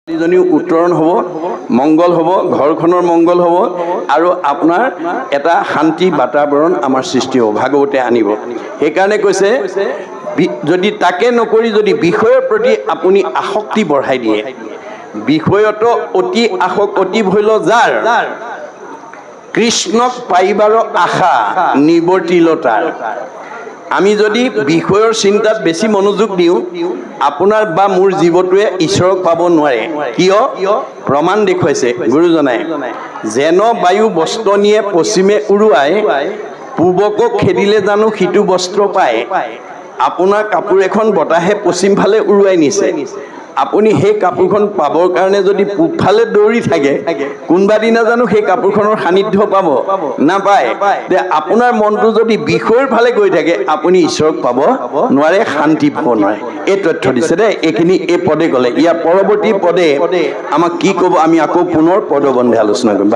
ছোৱালীজনীও উত্তৰণ হ'ব, মংগল হ'ব, ঘৰখনৰ মংগল হ'ব আৰু আপোনাৰ এটা শান্তি বাতাবৰণ আমাৰ সৃষ্টি হ'ব, ভাগৱতে আনিব। সেইকাৰণে কৈছে যদি তাকে নকৰি যদি বিষয়ৰ প্ৰতি আপুনি আসক্তি বঢ়াই দিয়ে, বিষয়ত অতি অতি ভৈল যাৰ কৃষ্ণক পাইবাৰ আশা নিবৰ্তিল তাৰ। আমি যদি বিষয়ৰ চিন্তাত বেছি মনোযোগ দিওঁ, আপোনাৰ বা মোৰ জীৱটোৱে ঈশ্বৰক পাব নোৱাৰে। কিয়? প্ৰমাণ দেখুৱাইছে গুৰুজনাই। যেন বায়ু বস্ত্ৰ নিয়ে পশ্চিমে উৰুৱাই, পূবকক খেদিলে জানো সিটো বস্ত্ৰ পায়। আপোনাৰ কাপোৰ এখন বতাহে পশ্চিম ফালে উৰুৱাই নিছে, আপুনি সেই কাপোৰখন পাবৰ কাৰণে যদি পূবফালে দৌৰি থাকে, কোনোবা দিনা জানো সেই কাপোৰখনৰ সান্নিধ্য পাব? নাপায়। যে আপোনাৰ মনটো যদি বিষয়ৰ ফালে গৈ থাকে, আপুনি ঈশ্বৰক পাব নোৱাৰে, শান্তি পাব নোৱাৰে। এই তথ্য দিছে দেই। এইখিনি এই পদে ক'লে। ইয়াৰ পৰৱৰ্তী পদে আমাক কি ক'ব আমি আকৌ পুনৰ পদবন্ধে আলোচনা কৰিম।